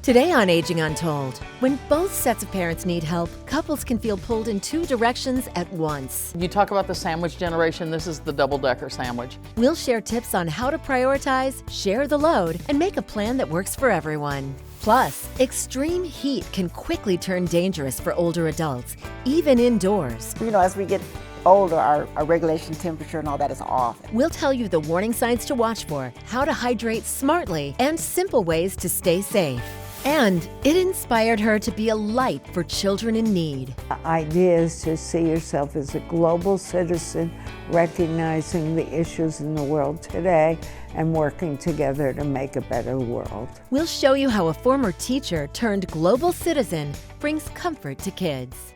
Today on Aging Untold, when both sets of parents need help, couples can feel pulled in two directions at once. You talk about the sandwich generation, this is the double-decker sandwich. We'll share tips on how to prioritize, share the load, and make a plan that works for everyone. Plus, extreme heat can quickly turn dangerous for older adults, even indoors. As we get older, our regulation temperature and all that is off. We'll tell you the warning signs to watch for, how to hydrate smartly, and simple ways to stay safe. And it inspired her to be a light for children in need. The idea is to see yourself as a global citizen, recognizing the issues in the world today and working together to make a better world. We'll show you how a former teacher turned global citizen brings comfort to kids.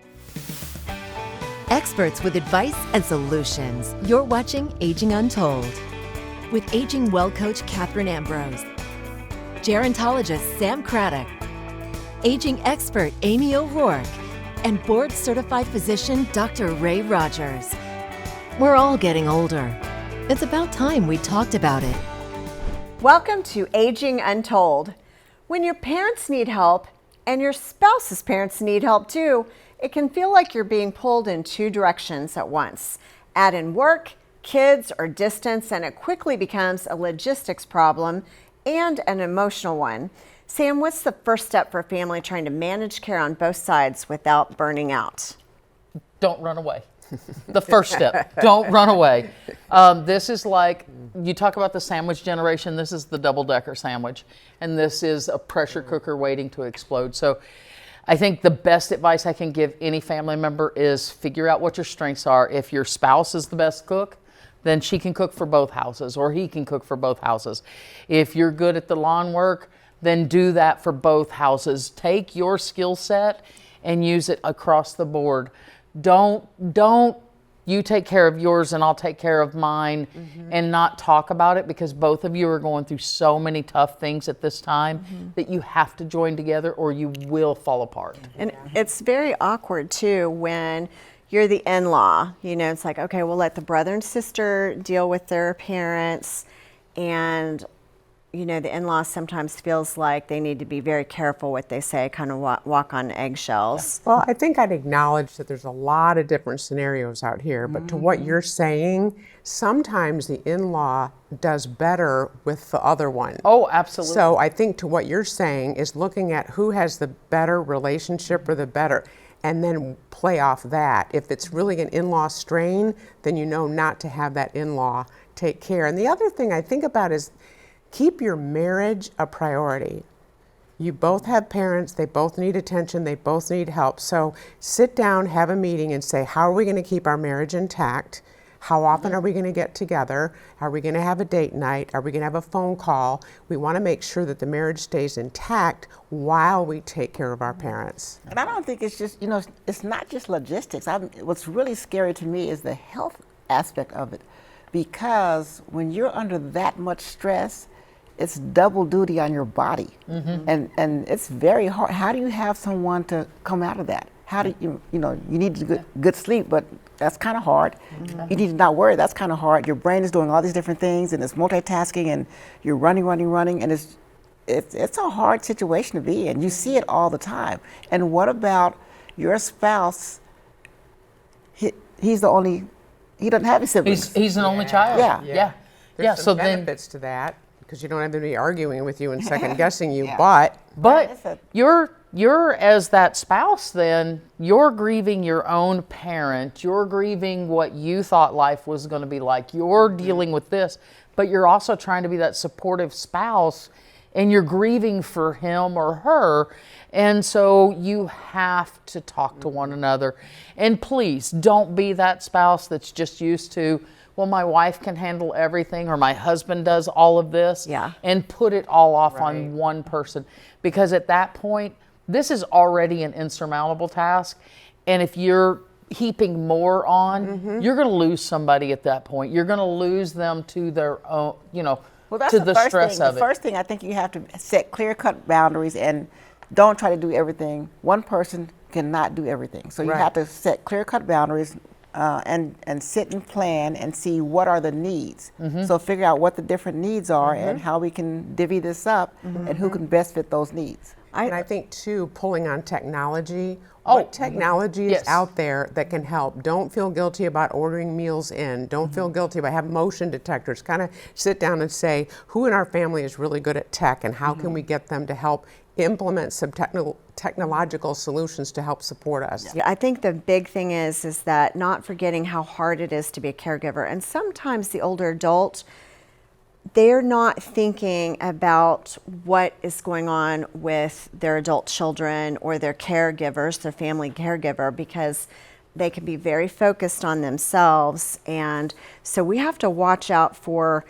Experts with advice and solutions. You're watching Aging Untold with Aging Well Coach Catherine Ambrose, gerontologist Sam Craddock, aging expert Amy O'Rourke, and board-certified physician Dr. Ray Rogers. We're all getting older. It's about time we talked about it. Welcome to Aging Untold. When your parents need help and your spouse's parents need help too, it can feel like you're being pulled in two directions at once. Add in work, kids, or distance, and it quickly becomes a logistics problem and an emotional one. Sam, what's the first step for a family trying to manage care on both sides without burning out? Don't run away. The first step, don't run away. This is like, you talk about the sandwich generation, this is the double-decker sandwich, and this is a pressure cooker waiting to explode. So I think the best advice I can give any family member is figure out what your strengths are. If your spouse is the best cook, then she can cook for both houses, or he can cook for both houses. If you're good at the lawn work, then do that for both houses. Take your skill set and use it across the board. Don't you take care of yours and I'll take care of mine and not talk about it, because both of you are going through so many tough things at this time that you have to join together or you will fall apart. And it's very awkward too when you're the in-law. It's like, okay, we'll let the brother and sister deal with their parents, and the in-law sometimes feels like they need to be very careful what they say, kind of walk on eggshells. Well, I think I'd acknowledge that there's a lot of different scenarios out here, but to what you're saying, sometimes the in-law does better with the other one. Oh, absolutely. So I think to what you're saying is looking at who has the better relationship or the better, and then play off that. If it's really an in-law strain, then you know not to have that in-law take care. And the other thing I think about is keep your marriage a priority. You both have parents, they both need attention, they both need help. So sit down, have a meeting and say, how are we gonna keep our marriage intact? How often are we gonna get together? Are we gonna have a date night? Are we gonna have a phone call? We wanna make sure that the marriage stays intact while we take care of our parents. And I don't think it's just, it's not just logistics. What's really scary to me is the health aspect of it. Because when you're under that much stress, it's double duty on your body. And it's very hard. How do you have someone to come out of that? How do you need good sleep, but that's kind of hard. You need to not worry, that's kind of hard. Your brain is doing all these different things and it's multitasking and you're running, and it's a hard situation to be in. You see it all the time. And what about your spouse? He doesn't have any siblings. He's an only child. Yeah. There's some benefits to that, because you don't have anybody arguing with you and second guessing you, but you're as that spouse, then you're grieving your own parent, you're grieving what you thought life was going to be like, you're dealing with this, but you're also trying to be that supportive spouse, and you're grieving for him or her, and so you have to talk to one another. And please don't be that spouse that's just used to, well, my wife can handle everything, or my husband does all of this, and put it all off on one person. Because at that point, this is already an insurmountable task. And if you're heaping more on, you're going to lose somebody at that point. You're going to lose them to their own, Well, that's to the stress of it. The first thing, I think you have to set clear-cut boundaries and don't try to do everything. One person cannot do everything. So you have to set clear-cut boundaries and sit and plan and see what are the needs. So figure out what the different needs are and how we can divvy this up and who can best fit those needs. And I think too, pulling on technology. What technology is Yes. out there that can help? Don't feel guilty about ordering meals in. Don't feel guilty about having motion detectors. Kind of sit down and say, who in our family is really good at tech, and how can we get them to help implement some technological solutions to help support us? Yeah, I think the big thing is that not forgetting how hard it is to be a caregiver. And sometimes the older adult, they're not thinking about what is going on with their adult children or their caregivers, their family caregiver, because they can be very focused on themselves. And so we have to watch out for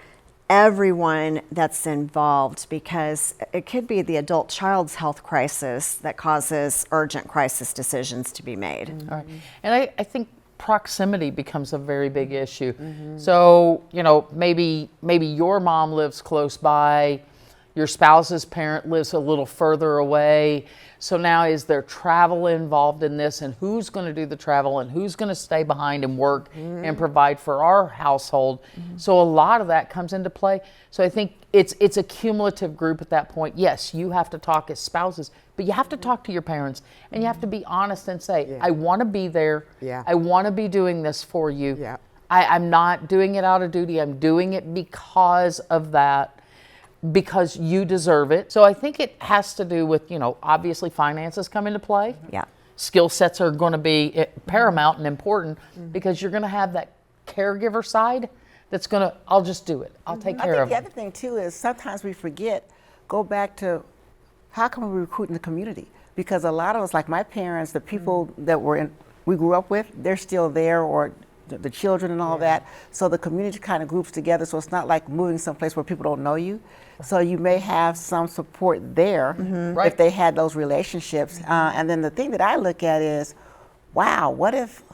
everyone that's involved, because it could be the adult child's health crisis that causes urgent crisis decisions to be made. All right. And I think proximity becomes a very big issue. So, you know, maybe your mom lives close by, your spouse's parent lives a little further away. So now is there travel involved in this, and who's going to do the travel, and who's going to stay behind and work and provide for our household? So a lot of that comes into play. So I think it's a cumulative group at that point. Yes, you have to talk as spouses, but you have to talk to your parents, and you have to be honest and say, I want to be there. Yeah. I want to be doing this for you. Yeah. I'm not doing it out of duty. I'm doing it because of that, because you deserve it. So I think it has to do with, you know, obviously finances come into play. Yeah. Skill sets are going to be paramount and important, because you're going to have that caregiver side that's going to, I'll just do it. I'll take care I of think it. the other thing too is sometimes we forget, go back to how can we recruit in the community? Because a lot of us, like my parents, the people that we grew up with, they're still there, or the children and all that. So the community kind of groups together. So it's not like moving someplace where people don't know you. So you may have some support there if they had those relationships. And then the thing that I look at is, wow,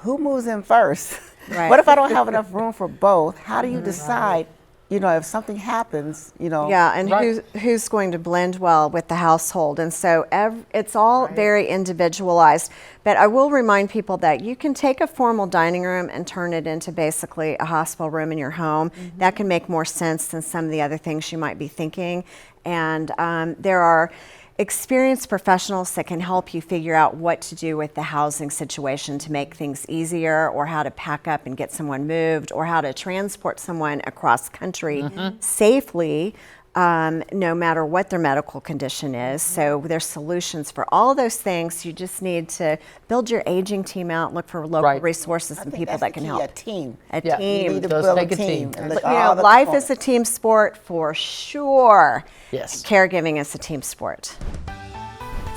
who moves in first? Right. What if I don't have enough room for both? How do you decide, you know, if something happens, you know? Yeah, and who's going to blend well with the household. And so it's all very individualized. But I will remind people that you can take a formal dining room and turn it into basically a hospital room in your home. That can make more sense than some of the other things you might be thinking. And there are experienced professionals that can help you figure out what to do with the housing situation to make things easier, or how to pack up and get someone moved, or how to transport someone across country safely, no matter what their medical condition is. So there's solutions for all of those things. You just need to build your aging team out, look for local resources and people that can help. A team. A Yeah. team. You need to Does build take a a team. team. And You look at know, all the life components. is a team sport for sure. Yes. Caregiving is a team sport.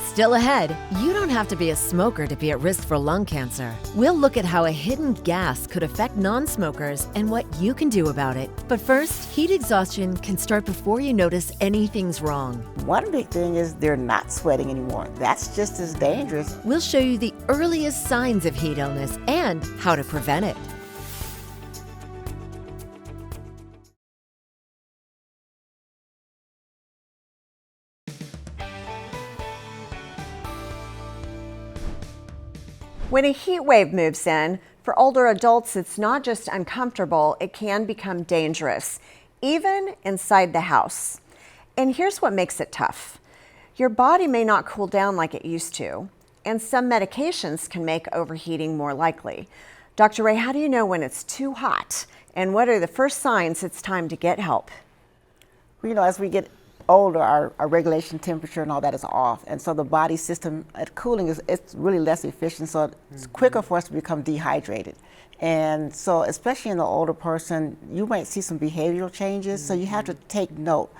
Still ahead, you don't have to be a smoker to be at risk for lung cancer. We'll look at how a hidden gas could affect non-smokers and what you can do about it. But first, heat exhaustion can start before you notice anything's wrong. One big thing is they're not sweating anymore. That's just as dangerous. We'll show you the earliest signs of heat illness and how to prevent it. When a heat wave moves in, for older adults, it's not just uncomfortable, it can become dangerous, even inside the house. And here's what makes it tough. Your body may not cool down like it used to, and some medications can make overheating more likely. Dr. Ray, how do you know when it's too hot? And what are the first signs it's time to get help? You know, as we get older, our regulation temperature and all that is off. And so the body system at cooling it's really less efficient. So it's quicker for us to become dehydrated. And so especially in the older person, you might see some behavioral changes. So you have to take note.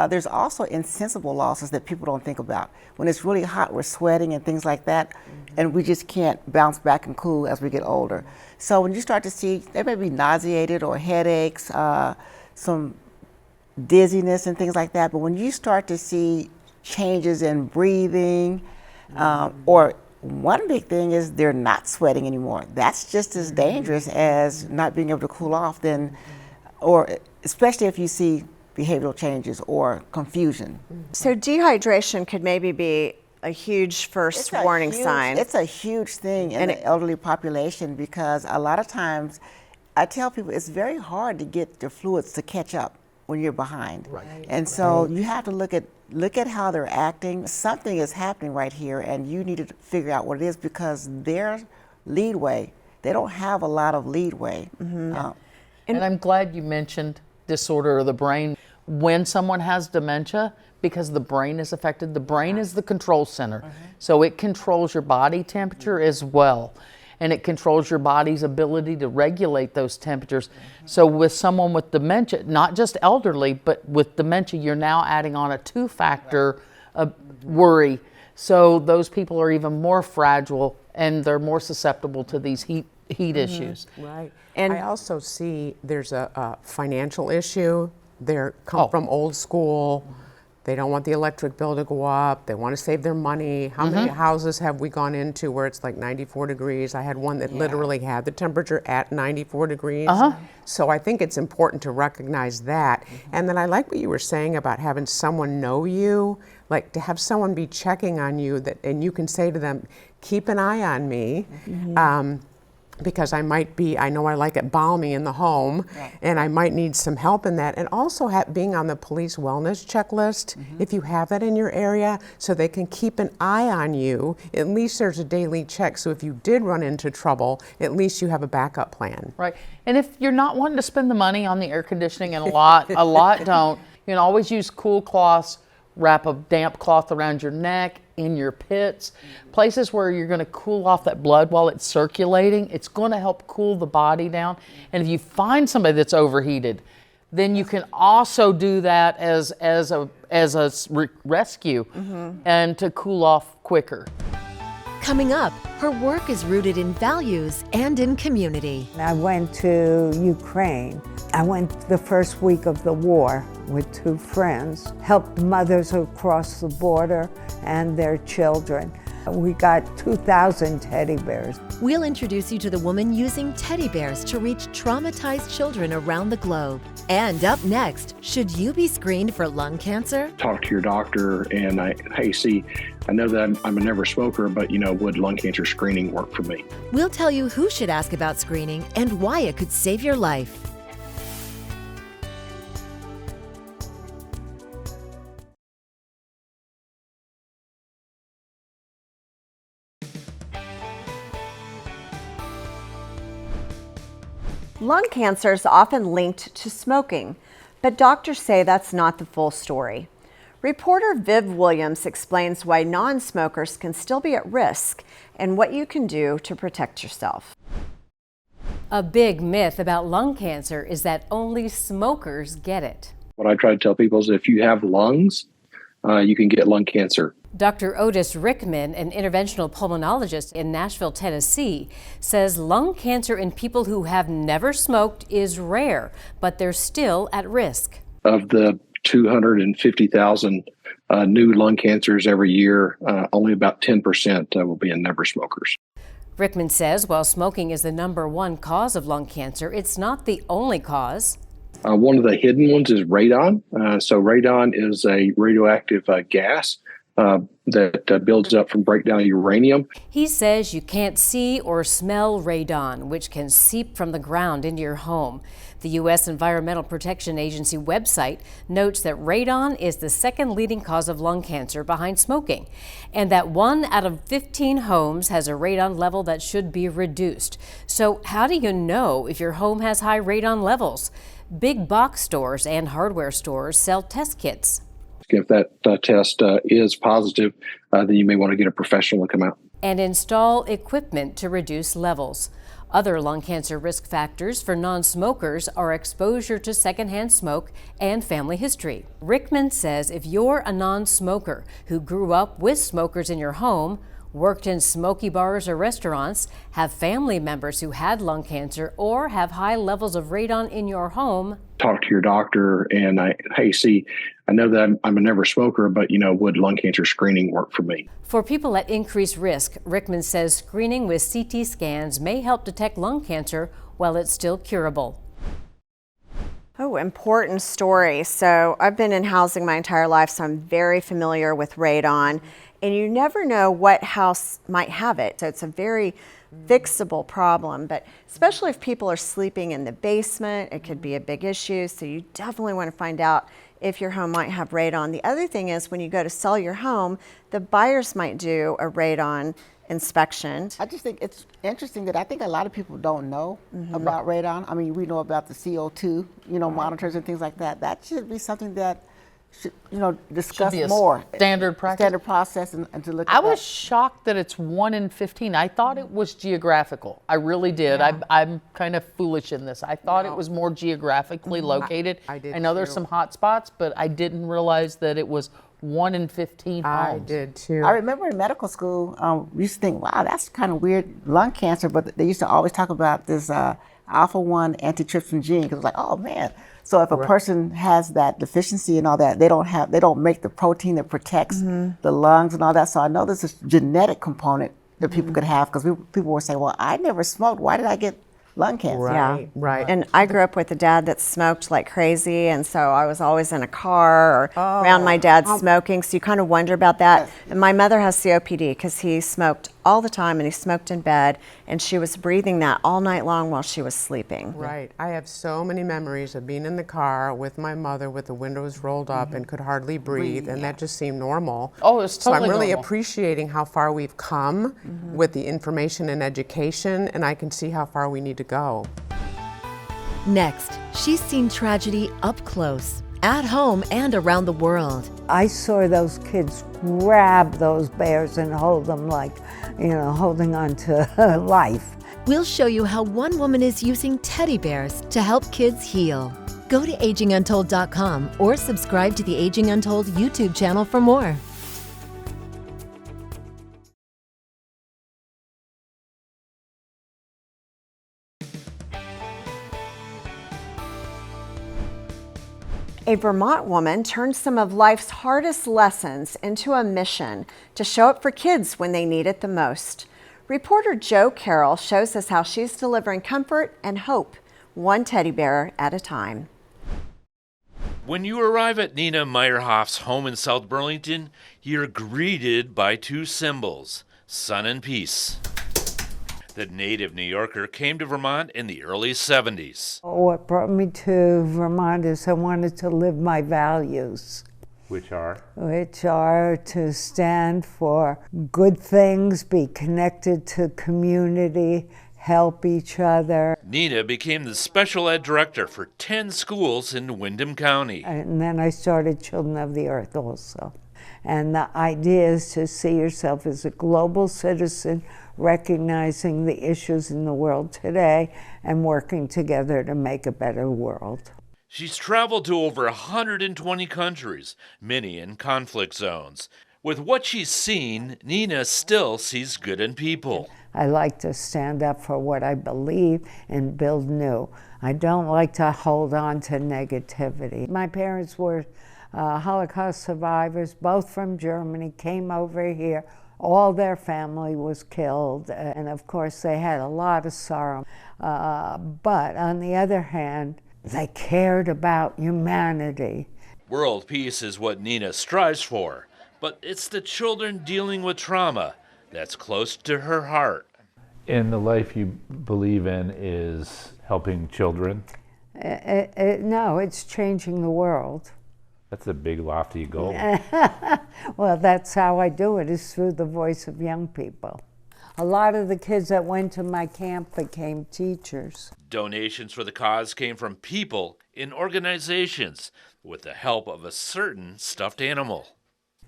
There's also insensible losses that people don't think about. When it's really hot, we're sweating and things like that, and we just can't bounce back and cool as we get older. So when you start to see, they may be nauseated or headaches, some dizziness and things like that, but when you start to see changes in breathing, or one big thing is they're not sweating anymore. That's just as dangerous as not being able to cool off, then, or especially if you see behavioral changes or confusion. So dehydration could maybe be a huge first warning sign. It's a huge thing in the elderly population, because a lot of times I tell people it's very hard to get the fluids to catch up when you're behind. And so you have to look at look at how they're acting. Something is happening right here, and you need to figure out what it is, because their leadway, they don't have a lot of leadway. And I'm glad you mentioned disorder of the brain. When someone has dementia, because the brain is affected, the brain is the control center. So it controls your body temperature as well. And it controls your body's ability to regulate those temperatures. So with someone with dementia, not just elderly, but with dementia, you're now adding on a 2-factor worry. So those people are even more fragile, and they're more susceptible to these heat issues. Right. And I also see there's a financial issue. They're come from old school. They don't want the electric bill to go up. They want to save their money. How many houses have we gone into where it's like 94 degrees? I had one that literally had the temperature at 94 degrees. So I think it's important to recognize that. And then I like what you were saying about having someone know you, like to have someone be checking on you, that, and you can say to them, keep an eye on me. Because I know I like it balmy in the home, and I might need some help in that. And also being on the police wellness checklist, if you have that in your area, so they can keep an eye on you. At least there's a daily check, so if you did run into trouble, at least you have a backup plan. Right. And if you're not wanting to spend the money on the air conditioning, and a lot don't, you can always use cool cloths, wrap a damp cloth around your neck, in your pits, places where you're going to cool off that blood while it's circulating. It's going to help cool the body down. And if you find somebody that's overheated, then you can also do that as a rescue and to cool off quicker. Coming up, her work is rooted in values and in community. I went to Ukraine. I went the first week of the war with 2 friends, helped mothers across the border and their children. We got 2,000 teddy bears. We'll introduce you to the woman using teddy bears to reach traumatized children around the globe. And up next, should you be screened for lung cancer? Talk to your doctor and I know that I'm a never smoker, but would lung cancer screening work for me? We'll tell you who should ask about screening and why it could save your life. lung cancer is often linked to smoking, but doctors say that's not the full story. Reporter Viv Williams explains why non-smokers can still be at risk and what you can do to protect yourself. A big myth about lung cancer is that only smokers get it. What I try to tell people is if you have lungs, you can get lung cancer. Dr. Otis Rickman, an interventional pulmonologist in Nashville, Tennessee, says lung cancer in people who have never smoked is rare, but they're still at risk. Of the 250,000 new lung cancers every year, only about 10% will be in never smokers. Rickman says while smoking is the #1 cause of lung cancer, it's not the only cause. One of the hidden ones is radon. So radon is a radioactive gas that builds up from breakdown of uranium. He says you can't see or smell radon, which can seep from the ground into your home. The U.S. Environmental Protection Agency website notes that radon is the second leading cause of lung cancer behind smoking, and that 1 out of 15 homes has a radon level that should be reduced. So how do you know if your home has high radon levels? Big box stores and hardware stores sell test kits. If that test is positive, then you may want to get a professional to come out and install equipment to reduce levels. Other lung cancer risk factors for non-smokers are exposure to secondhand smoke and family history. Rickman says if you're a non-smoker who grew up with smokers in your home, worked in smoky bars or restaurants, have family members who had lung cancer, or have high levels of radon in your home, talk to your doctor and I know that I'm a never smoker, but would lung cancer screening work for me? For people at increased risk, Rickman says screening with CT scans may help detect lung cancer while it's still curable. Oh, important story. So I've been in housing my entire life, so I'm very familiar with radon. And you never know what house might have it. So it's a very fixable problem, but especially if people are sleeping in the basement, it could be a big issue. So you definitely want to find out if your home might have radon. The other thing is when you go to sell your home, the buyers might do a radon inspection. I just think it's interesting that I think a lot of people don't know about radon. I mean, we know about the CO2, monitors and things like that. That should be something that should, discuss Should be a more. standard practice. Standard process and to look at I that. was shocked that it's 1 in 15. I thought it was geographical. I really did. I'm kind of foolish in this. I thought it was more geographically located. I did know there's too. some hot spots, but I didn't realize that it was 1 in 15 homes. I did too. I remember in medical school, we used to think, wow, that's kind of weird, lung cancer, but they used to always talk about this alpha-1 antitrypsin gene, because it's like, oh man. So if a person has that deficiency and all that, they don't make the protein that protects the lungs and all that. So I know there's a genetic component that people could have, because people will say, well, I never smoked. Why did I get lung cancer? Right, right. And I grew up with a dad that smoked like crazy, and so I was always in a car or around my dad smoking, so you kind of wonder about that. And my mother has COPD because he smoked all the time and he smoked in bed, and she was breathing that all night long while she was sleeping. Right. I have so many memories of being in the car with my mother with the windows rolled up and could hardly breathe, and that just seemed normal. Oh, it's So I'm totally really normal. appreciating how far we've come with the information and education, and I can see how far we need to go. Next, she's seen tragedy up close, at home and around the world. I saw those kids grab those bears and hold them like, holding on to life. We'll show you how one woman is using teddy bears to help kids heal. Go to aginguntold.com or subscribe to the Aging Untold YouTube channel for more. A Vermont woman turned some of life's hardest lessons into a mission to show up for kids when they need it the most. Reporter Jo Carroll shows us how she's delivering comfort and hope, one teddy bear at a time. When you arrive at Nina Meyerhoff's home in South Burlington, you're greeted by two symbols, sun and peace. The native New Yorker came to Vermont in the early 70s. What brought me to Vermont is I wanted to live my values. Which are? Which are to stand for good things, be connected to community, help each other. Nina became the special ed director for 10 schools in Windham County. And then I started Children of the Earth also. And the idea is to see yourself as a global citizen, recognizing the issues in the world today and working together to make a better world. She's traveled to over 120 countries, many in conflict zones. With what she's seen, Nina still sees good in people. I like to stand up for what I believe and build new. I don't like to hold on to negativity. My parents were Holocaust survivors, both from Germany, came over here. All their family was killed, and of course they had a lot of sorrow. But on the other hand, they cared about humanity. World peace is what Nina strives for, but it's the children dealing with trauma that's close to her heart. And the life you believe in is helping children? No, it's changing the world. That's a big, lofty goal. Well, that's how I do it, is through the voice of young people. A lot of the kids that went to my camp became teachers. Donations for the cause came from people in organizations with the help of a certain stuffed animal.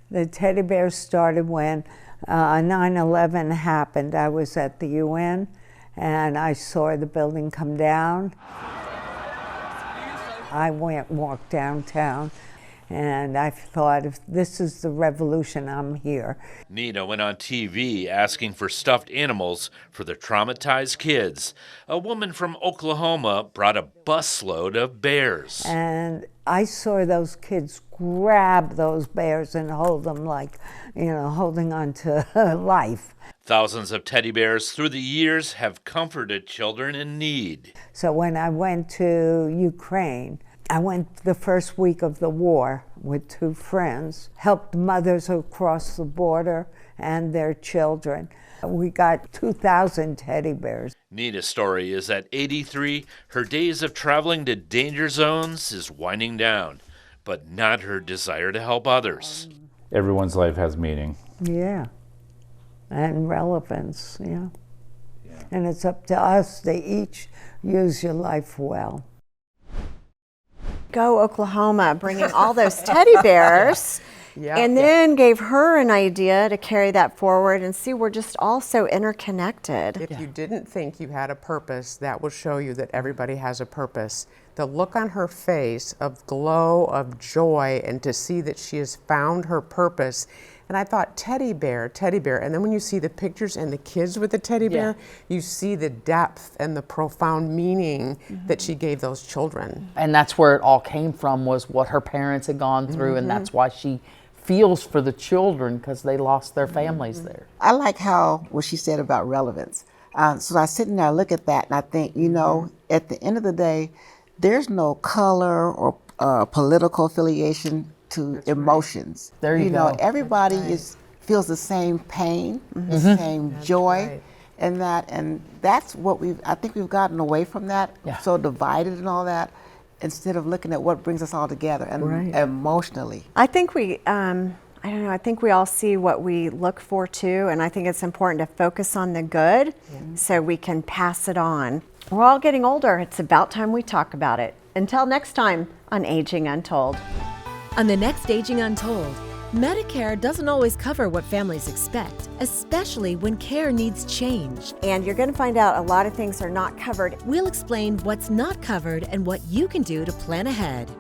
The teddy bears started when 9/11 happened. I was at the UN and I saw the building come down. I walked downtown and I thought, if this is the revolution, I'm here. Nina went on TV asking for stuffed animals for the traumatized kids. A woman from Oklahoma brought a busload of bears. And I saw those kids grab those bears and hold them like, holding on to life. Thousands of teddy bears through the years have comforted children in need. So when I went to Ukraine, I went the first week of the war with two friends, helped mothers across the border and their children. We got 2,000 teddy bears. Nina's story is at 83, her days of traveling to danger zones is winding down. but not her desire to help others. Everyone's life has meaning. Yeah. And relevance, yeah. And it's up to us to each use your life well. Go Oklahoma, bringing all those teddy bears. Yep. And then gave her an idea to carry that forward and see we're just all so interconnected. If you didn't think you had a purpose, that will show you that everybody has a purpose. The look on her face of glow, of joy, and to see that she has found her purpose. And I thought, teddy bear. And then when you see the pictures and the kids with the teddy bear, you see the depth and the profound meaning that she gave those children. And that's where it all came from, was what her parents had gone through, and that's why she feels for the children, because they lost their families there. I like what she said about relevance. So I sit there, I look at that, and I think, you know, at the end of the day, there's no color or political affiliation to emotions. There you know, go. everybody feels the same pain, the same joy, and that's what I think we've gotten away from that. So divided and all that, instead of looking at what brings us all together and emotionally. I think I don't know, I think we all see what we look for too, and I think it's important to focus on the good so we can pass it on. We're all getting older. It's about time we talk about it. Until next time on Aging Untold. On the next Aging Untold, Medicare doesn't always cover what families expect, especially when care needs change. And you're going to find out a lot of things are not covered. We'll explain what's not covered and what you can do to plan ahead.